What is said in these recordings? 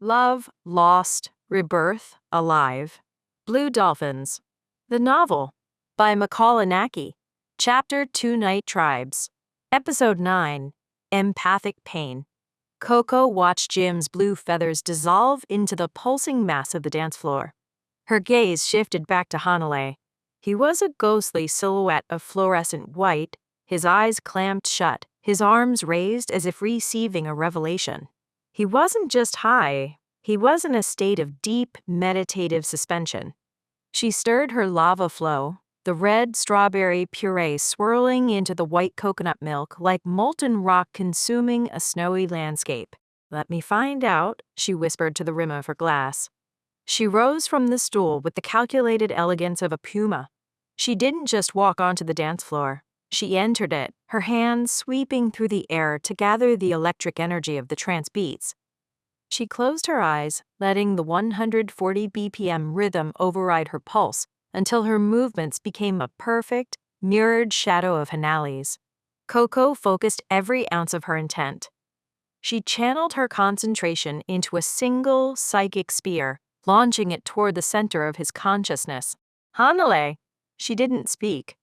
Love, Lost, Rebirth, Alive. Blue Dolphins. The novel. By Makāula Nakae. Chapter 2 Night Tribes. Episode 9. Empathic Pain. Coco watched Jim's blue feathers dissolve into the pulsing mass of the dance floor. Her gaze shifted back to Hanalei. He was a ghostly silhouette of fluorescent white, his eyes clamped shut, his arms raised as if receiving a revelation. He wasn't just high, he was in a state of deep, meditative suspension. She stirred her lava flow, the red strawberry puree swirling into the white coconut milk like molten rock consuming a snowy landscape. "Let me find out," she whispered to the rim of her glass. She rose from the stool with the calculated elegance of a puma. She didn't just walk onto the dance floor. She entered it, her hands sweeping through the air to gather the electric energy of the trance beats. She closed her eyes, letting the 140 BPM rhythm override her pulse until her movements became a perfect, mirrored shadow of Hanalei's. Coco focused every ounce of her intent. She channeled her concentration into a single psychic spear, launching it toward the center of his consciousness. "Hanalei!" She didn't speak.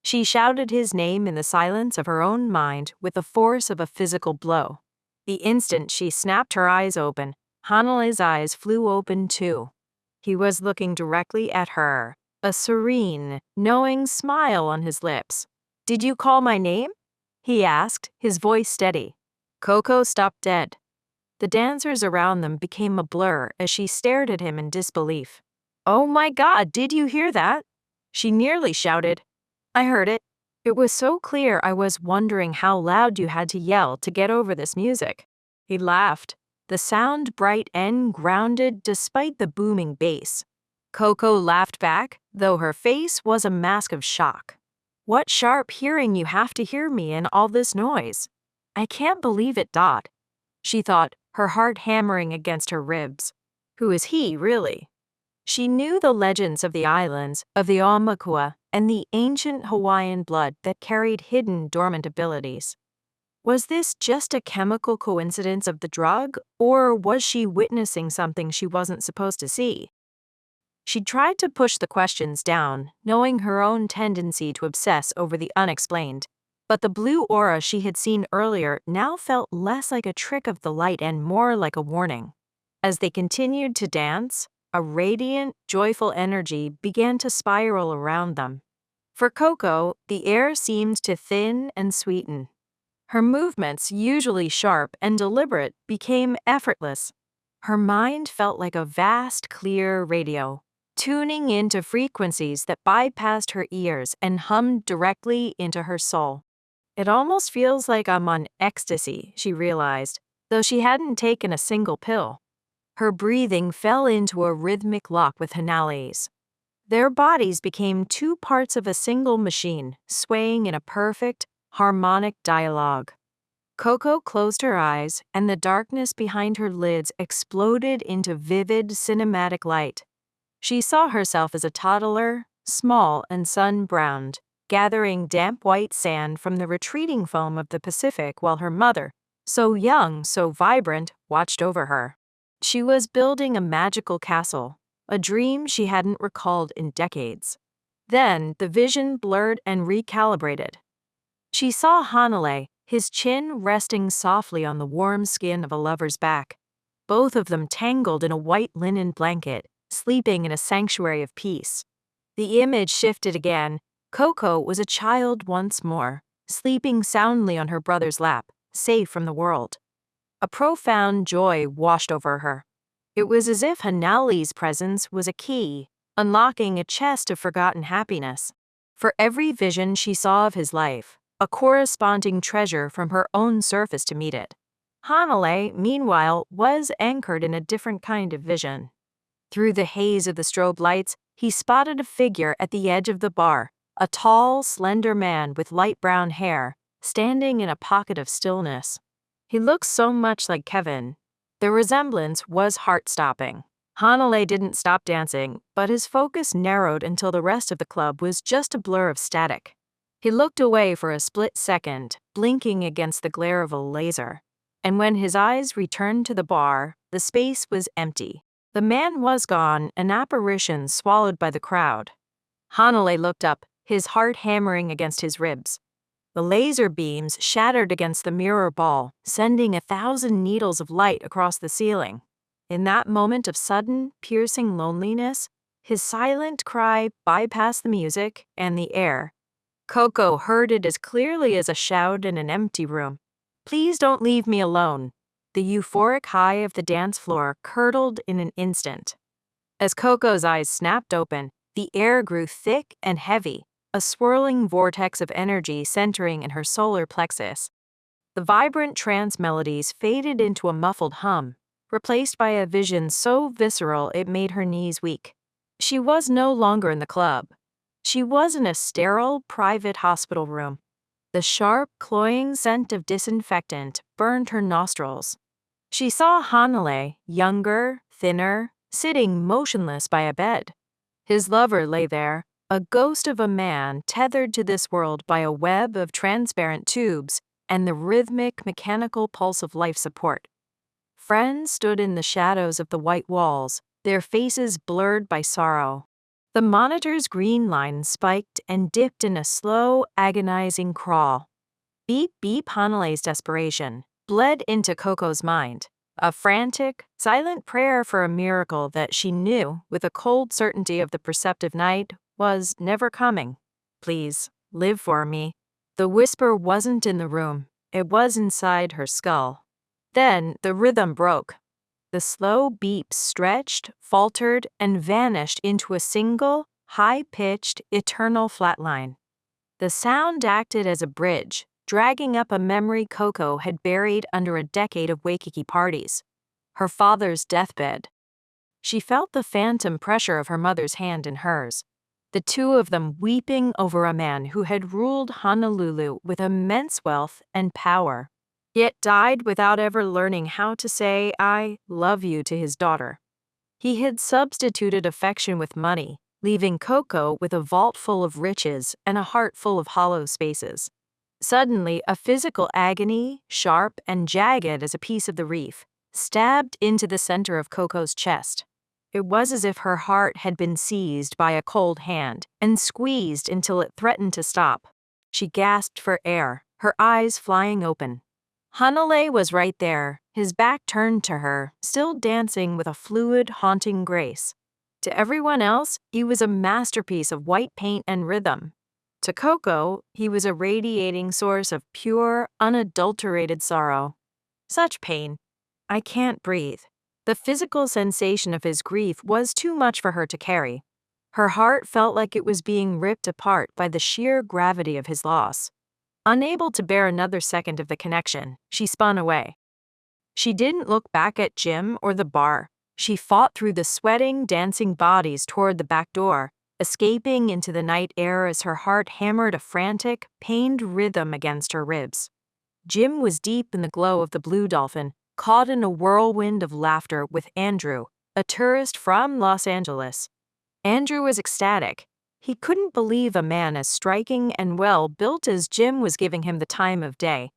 She shouted his name in the silence of her own mind with the force of a physical blow. The instant she snapped her eyes open, Hanalei's eyes flew open too. He was looking directly at her, a serene, knowing smile on his lips. "Did you call my name?" he asked, his voice steady. Coco stopped dead. The dancers around them became a blur as she stared at him in disbelief. "Oh my God, did you hear that?" she nearly shouted. "I heard it. It was so clear I was wondering how loud you had to yell to get over this music." He laughed, the sound bright and grounded despite the booming bass. Coco laughed back, though her face was a mask of shock. "What sharp hearing you have to hear me in all this noise. I can't believe it, Dot," she thought, her heart hammering against her ribs. Who is he, really? She knew the legends of the islands, of the Aumakua, and the ancient Hawaiian blood that carried hidden dormant abilities. Was this just a chemical coincidence of the drug, or was she witnessing something she wasn't supposed to see? She tried to push the questions down, knowing her own tendency to obsess over the unexplained, but the blue aura she had seen earlier now felt less like a trick of the light and more like a warning. As they continued to dance, a radiant, joyful energy began to spiral around them. For Coco, the air seemed to thin and sweeten. Her movements, usually sharp and deliberate, became effortless. Her mind felt like a vast, clear radio, tuning into frequencies that bypassed her ears and hummed directly into her soul. "It almost feels like I'm on ecstasy," she realized, though she hadn't taken a single pill. Her breathing fell into a rhythmic lock with Hanalei's. Their bodies became two parts of a single machine, swaying in a perfect, harmonic dialogue. Coco closed her eyes, and the darkness behind her lids exploded into vivid, cinematic light. She saw herself as a toddler, small and sun-browned, gathering damp white sand from the retreating foam of the Pacific while her mother, so young, so vibrant, watched over her. She was building a magical castle, a dream she hadn't recalled in decades. Then the vision blurred and recalibrated. She saw Hanalei, his chin resting softly on the warm skin of a lover's back, both of them tangled in a white linen blanket, sleeping in a sanctuary of peace. The image shifted again. Coco was a child once more, sleeping soundly on her brother's lap, safe from the world. A profound joy washed over her. It was as if Hanalei's presence was a key, unlocking a chest of forgotten happiness. For every vision she saw of his life, a corresponding treasure from her own surface to meet it. Hanalei, meanwhile, was anchored in a different kind of vision. Through the haze of the strobe lights, he spotted a figure at the edge of the bar, a tall, slender man with light brown hair, standing in a pocket of stillness. He looked so much like Kevin. The resemblance was heart-stopping. Hanalei didn't stop dancing, but his focus narrowed until the rest of the club was just a blur of static. He looked away for a split second, blinking against the glare of a laser. And when his eyes returned to the bar, the space was empty. The man was gone, an apparition swallowed by the crowd. Hanalei looked up, his heart hammering against his ribs. The laser beams shattered against the mirror ball, sending 1,000 needles of light across the ceiling. In that moment of sudden, piercing loneliness, his silent cry bypassed the music and the air. Coco heard it as clearly as a shout in an empty room. "Please don't leave me alone." The euphoric high of the dance floor curdled in an instant. As Coco's eyes snapped open, the air grew thick and heavy, a swirling vortex of energy centering in her solar plexus. The vibrant trance melodies faded into a muffled hum, replaced by a vision so visceral it made her knees weak. She was no longer in the club. She was in a sterile, private hospital room. The sharp, cloying scent of disinfectant burned her nostrils. She saw Hanalei, younger, thinner, sitting motionless by a bed. His lover lay there, a ghost of a man tethered to this world by a web of transparent tubes and the rhythmic, mechanical pulse of life support. Friends stood in the shadows of the white walls, their faces blurred by sorrow. The monitor's green line spiked and dipped in a slow, agonizing crawl. Beep beep. Hanalei's desperation bled into Coco's mind, a frantic, silent prayer for a miracle that she knew, with a cold certainty of the perceptive night, was never coming. "Please, live for me." The whisper wasn't in the room, it was inside her skull. Then the rhythm broke. The slow beeps stretched, faltered, and vanished into a single, high-pitched, eternal flatline. The sound acted as a bridge, dragging up a memory Coco had buried under a decade of Waikiki parties. Her father's deathbed. She felt the phantom pressure of her mother's hand in hers, the two of them weeping over a man who had ruled Honolulu with immense wealth and power, yet died without ever learning how to say "I love you" to his daughter. He had substituted affection with money, leaving Coco with a vault full of riches and a heart full of hollow spaces. Suddenly, a physical agony, sharp and jagged as a piece of the reef, stabbed into the center of Coco's chest. It was as if her heart had been seized by a cold hand and squeezed until it threatened to stop. She gasped for air, her eyes flying open. Hanalei was right there, his back turned to her, still dancing with a fluid, haunting grace. To everyone else, he was a masterpiece of white paint and rhythm. To Coco, he was a radiating source of pure, unadulterated sorrow. Such pain. "I can't breathe." The physical sensation of his grief was too much for her to carry. Her heart felt like it was being ripped apart by the sheer gravity of his loss. Unable to bear another second of the connection, she spun away. She didn't look back at Jim or the bar. She fought through the sweating, dancing bodies toward the back door, escaping into the night air as her heart hammered a frantic, pained rhythm against her ribs. Jim was deep in the glow of the Blue Dolphin, caught in a whirlwind of laughter with Andrew, a tourist from Los Angeles. Andrew was ecstatic. He couldn't believe a man as striking and well-built as Jim was giving him the time of day.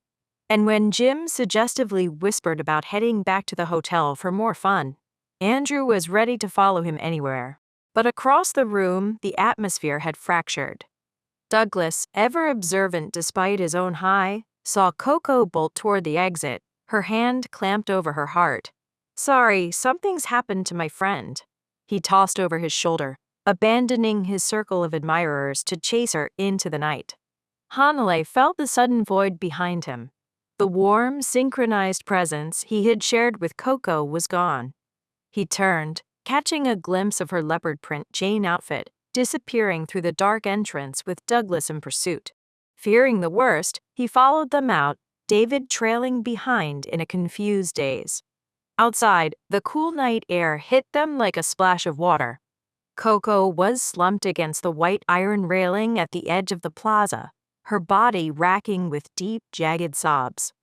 And when Jim suggestively whispered about heading back to the hotel for more fun, Andrew was ready to follow him anywhere. But across the room, the atmosphere had fractured. Douglas, ever observant despite his own high, saw Coco bolt toward the exit, her hand clamped over her heart. "Sorry, something's happened to my friend." He tossed over his shoulder, abandoning his circle of admirers to chase her into the night. Hanalei felt the sudden void behind him. The warm, synchronized presence he had shared with Coco was gone. He turned, catching a glimpse of her leopard print Jane outfit, disappearing through the dark entrance with Douglas in pursuit. Fearing the worst, he followed them out, David trailing behind in a confused daze. Outside, the cool night air hit them like a splash of water. Coco was slumped against the white iron railing at the edge of the plaza, her body racking with deep, jagged sobs.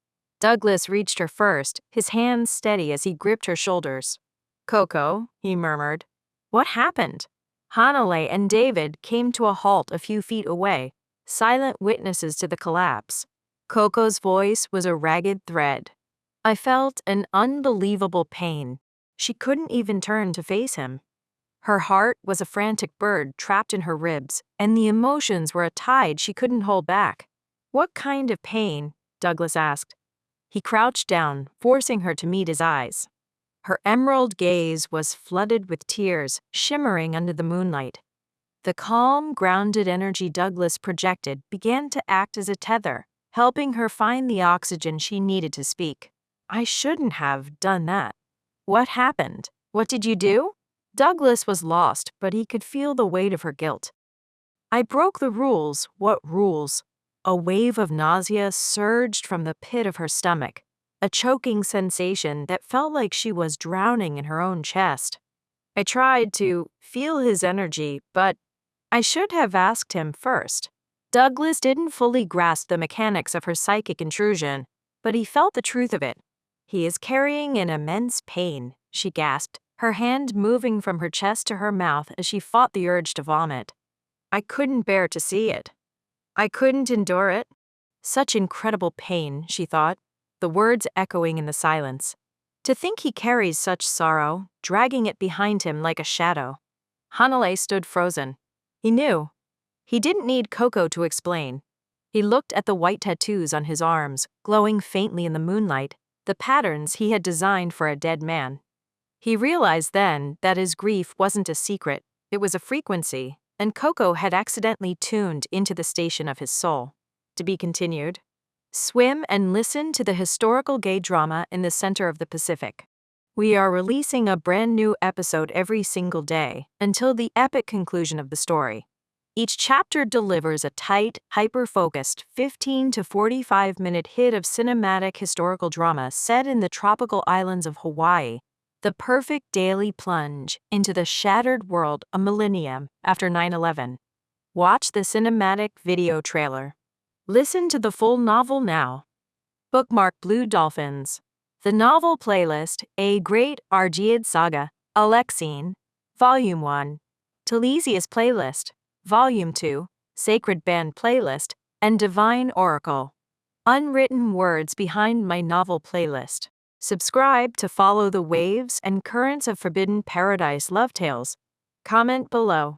Douglas reached her first, his hands steady as he gripped her shoulders. "Coco," he murmured. "What happened?" Hanalei and David came to a halt a few feet away, silent witnesses to the collapse. Coco's voice was a ragged thread. "I felt an unbelievable pain, She couldn't even turn to face him. Her heart was a frantic bird trapped in her ribs, and the emotions were a tide she couldn't hold back. "What kind of pain?" Douglas asked. He crouched down, forcing her to meet his eyes. Her emerald gaze was flooded with tears, shimmering under the moonlight. The calm, grounded energy Douglas projected began to act as a tether, helping her find the oxygen she needed to speak. "I shouldn't have done that. What happened? What did you do?" Douglas was lost, but he could feel the weight of her guilt. "I broke the rules." "What rules?" A wave of nausea surged from the pit of her stomach, a choking sensation that felt like she was drowning in her own chest. "I tried to feel his energy, but I should have asked him first." Douglas didn't fully grasp the mechanics of her psychic intrusion, but he felt the truth of it. "He is carrying an immense pain," she gasped, her hand moving from her chest to her mouth as she fought the urge to vomit. "I couldn't bear to see it. I couldn't endure it." Such incredible pain, she thought, the words echoing in the silence. "To think he carries such sorrow, dragging it behind him like a shadow." Hanalei stood frozen. He knew. He didn't need Coco to explain. He looked at the white tattoos on his arms, glowing faintly in the moonlight, the patterns he had designed for a dead man. He realized then that his grief wasn't a secret, it was a frequency, and Coco had accidentally tuned into the station of his soul. To be continued. Swim and listen to the historical gay drama in the center of the Pacific. We are releasing a brand new episode every single day until the epic conclusion of the story. Each chapter delivers a tight, hyper-focused 15 to 45-minute hit of cinematic historical drama set in the tropical islands of Hawaii, the perfect daily plunge into the shattered world a millennium after 9/11. Watch the cinematic video trailer. Listen to the full novel now. Bookmark Blue Dolphins. The Novel Playlist, A Great Argead Saga, Alexine, Volume 1, Talesius Playlist, Volume 2, Sacred Band Playlist, and Divine Oracle. Unwritten words behind my novel playlist. Subscribe to follow the waves and currents of Forbidden Paradise love tales. Comment below.